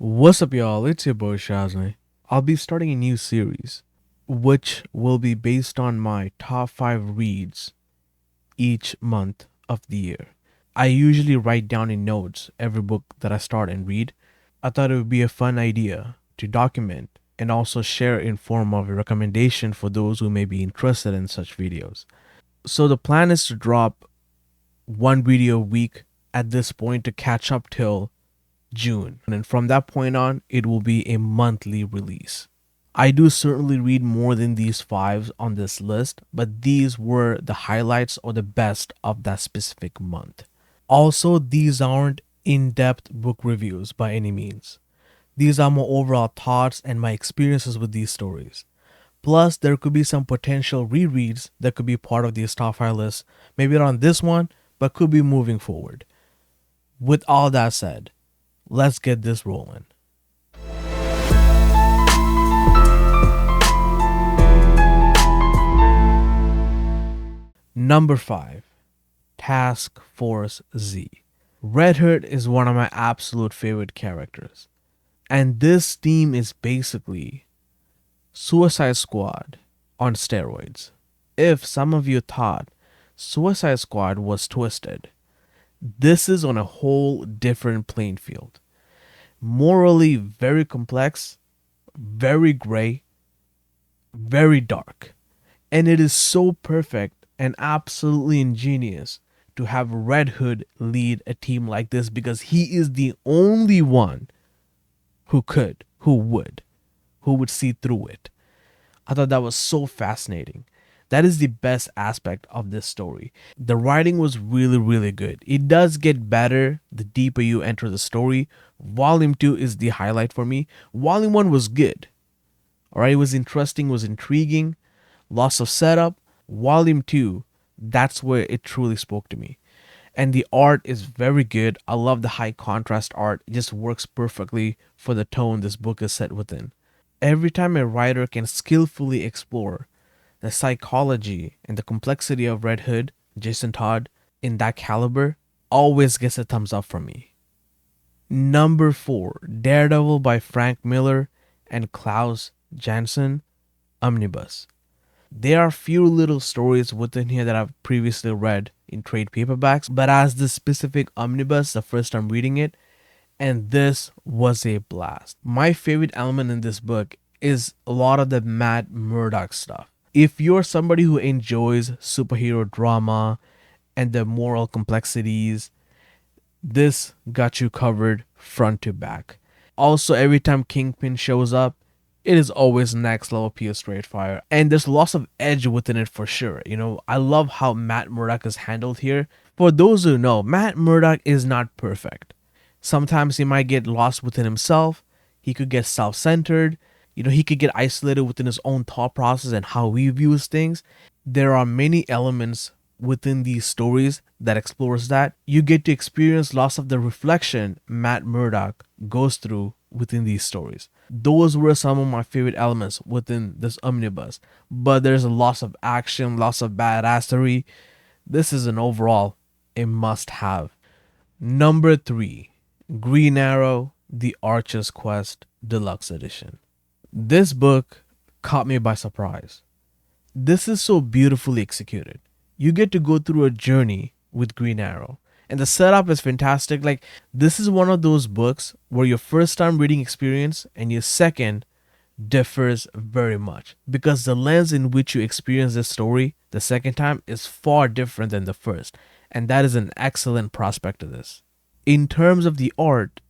What's up, y'all? It's your boy Shazni. I'll be starting a new series, which will be based on my top 5 reads each month of the year. I usually write down in notes every book that I start and read. I thought it would be a fun idea to document and also share in form of a recommendation for those who may be interested in such videos. So the plan is to drop one video a week at this point to catch up till June. And from that point on, it will be a monthly release. I do certainly read more than these fives on this list, but these were the highlights or the best of that specific month. Also, these aren't in-depth book reviews by any means. These are my overall thoughts and my experiences with these stories. Plus, there could be some potential rereads that could be part of these top 5 lists. Maybe not on this one, but could be moving forward. With all that said, let's get this rolling. Number 5, Task Force Z. Red Hood is one of my absolute favorite characters. And this theme is basically Suicide Squad on steroids. If some of you thought Suicide Squad was twisted, this is on a whole different playing field. Morally very complex, very gray, very dark. And it is so perfect and absolutely ingenious to have Red Hood lead a team like this because he is the only one who would see through it. I thought that was so fascinating. That is the best aspect of this story. The writing was really, really good. It does get better the deeper you enter the story. Volume 2 is the highlight for me. Volume 1 was good. Alright, it was interesting, was intriguing. Lots of setup. Volume 2, that's where it truly spoke to me. And the art is very good. I love the high contrast art. It just works perfectly for the tone this book is set within. Every time a writer can skillfully explore the psychology and the complexity of Red Hood, Jason Todd, in that caliber, always gets a thumbs up from me. Number 4, Daredevil by Frank Miller and Klaus Janson, Omnibus. There are few little stories within here that I've previously read in trade paperbacks, but as this specific omnibus, the first time reading it, and this was a blast. My favorite element in this book is a lot of the Matt Murdock stuff. If you're somebody who enjoys superhero drama and the moral complexities, this got you covered front to back. Also, every time Kingpin shows up, it is always next level pure straight fire. And there's lots of edge within it for sure. I love how Matt Murdock is handled here. For those who know, Matt Murdock is not perfect. Sometimes he might get lost within himself. He could get self-centered. He could get isolated within his own thought process and how he views things. There are many elements within these stories that explores that. You get to experience lots of the reflection Matt Murdock goes through within these stories. Those were some of my favorite elements within this omnibus. But there's a lots of action, lots of badassery. This is an overall a must-have. Number 3, Green Arrow, The Archer's Quest, Deluxe Edition. This book caught me by surprise. This is so beautifully executed. You get to go through a journey with Green Arrow. And the setup is fantastic. This is one of those books where your first time reading experience and your second differs very much. Because the lens in which you experience this story the second time is far different than the first. And that is an excellent prospect of this. In terms of the art,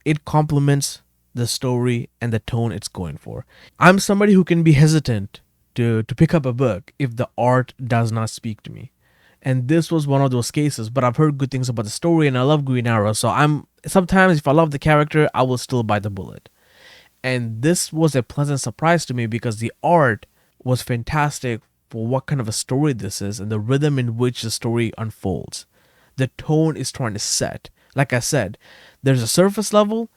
it complements the story and the tone it's going for. I'm somebody who can be hesitant to pick up a book if the art does not speak to me. And this was one of those cases, but I've heard good things about the story and I love Green Arrow. So sometimes if I love the character, I will still bite the bullet. And this was a pleasant surprise to me because the art was fantastic for what kind of a story this is and the rhythm in which the story unfolds. The tone is trying to set. Like I said, there's a surface level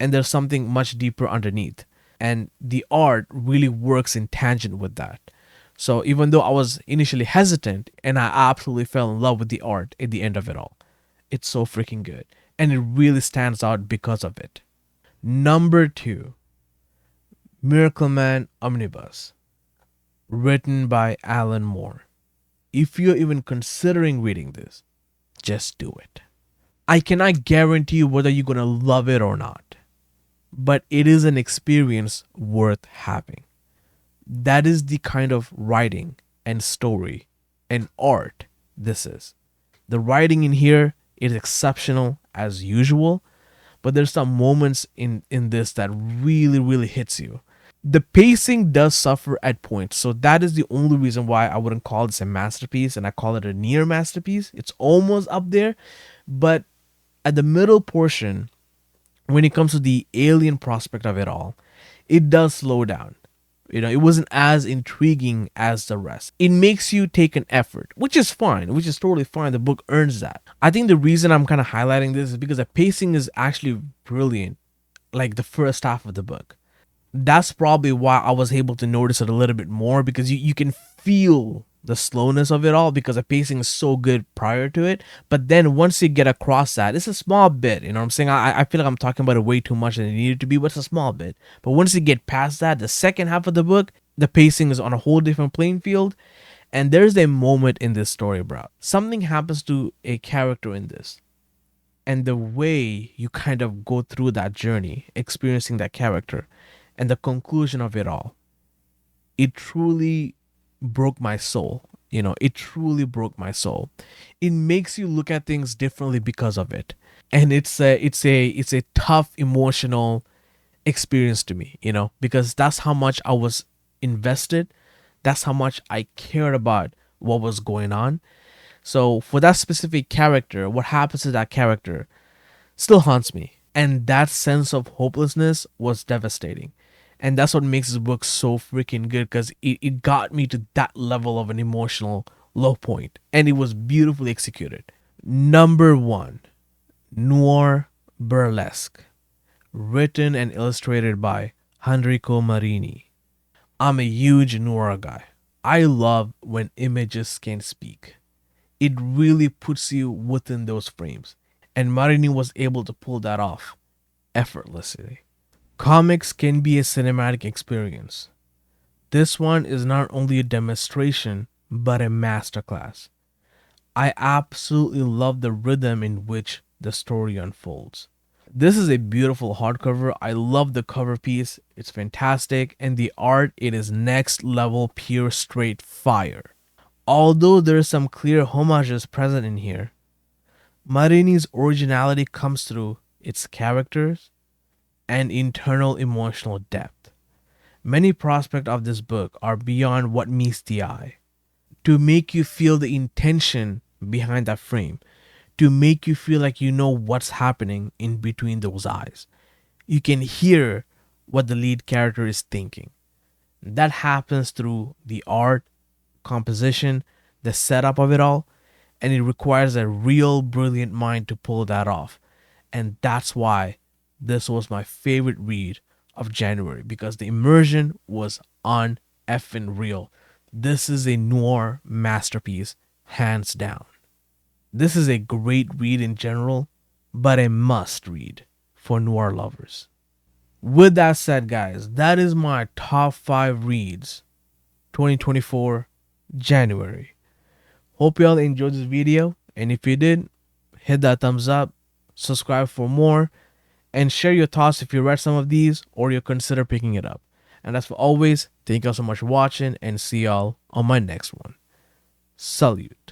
and there's something much deeper underneath. And the art really works in tangent with that. So even though I was initially hesitant, and I absolutely fell in love with the art at the end of it all. It's so freaking good. And it really stands out because of it. Number 2, Miracleman Omnibus, written by Alan Moore. If you're even considering reading this, just do it. I cannot guarantee you whether you're going to love it or not, but it is an experience worth having. That is the kind of writing and story and art this is. The writing in here is exceptional as usual, but there's some moments in this that really hits you. The pacing does suffer at points, so that is the only reason why I wouldn't call this a masterpiece, and I call it a near masterpiece. It's almost up there, but at the middle portion, when it comes to the alien prospect of it all, it does slow down. It wasn't as intriguing as the rest. It makes you take an effort, which is fine, which is totally fine. The book earns that. I think the reason I'm kind of highlighting this is because the pacing is actually brilliant, like the first half of the book. That's probably why I was able to notice it a little bit more, because you can feel the slowness of it all because the pacing is so good prior to it. But then once you get across that, it's a small bit, you know what I'm saying? I feel like I'm talking about it way too much than it needed to be, but it's a small bit. But once you get past that, the second half of the book, the pacing is on a whole different playing field. And there's a moment in this story, bro. Something happens to a character in this. And the way you kind of go through that journey, experiencing that character, and the conclusion of it all, it truly broke my soul. It truly broke my soul. It makes you look at things differently because of it. And it's a tough emotional experience to me, because that's how much I was invested. That's how much I cared about what was going on. So for that specific character, what happens to that character still haunts me. And that sense of hopelessness was devastating. And that's what makes this book so freaking good, because it got me to that level of an emotional low point. And it was beautifully executed. Number 1, Noir Burlesque, written and illustrated by Enrico Marini. I'm a huge Noir guy. I love when images can speak. It really puts you within those frames. And Marini was able to pull that off effortlessly. Comics can be a cinematic experience. This one is not only a demonstration, but a masterclass. I absolutely love the rhythm in which the story unfolds. This is a beautiful hardcover. I love the cover piece. It's fantastic. And the art, it is next level, pure straight fire. Although there are some clear homages present in here, Marini's originality comes through its characters and internal emotional depth. Many prospects of this book are beyond what meets the eye. To make you feel the intention behind that frame, to make you feel like you know what's happening in between those eyes. You can hear what the lead character is thinking. That happens through the art, composition, the setup of it all, and it requires a real brilliant mind to pull that off. And that's why this was my favorite read of January, because the immersion was on effing real. This is a noir masterpiece, hands down. This is a great read in general, but a must read for noir lovers. With that said, guys, that is my top 5 reads 2024 January. Hope y'all enjoyed this video, and if you did, hit that thumbs up, subscribe for more, and share your thoughts if you read some of these or you consider picking it up. And as for always, thank y'all so much for watching, and see y'all on my next one. Salute.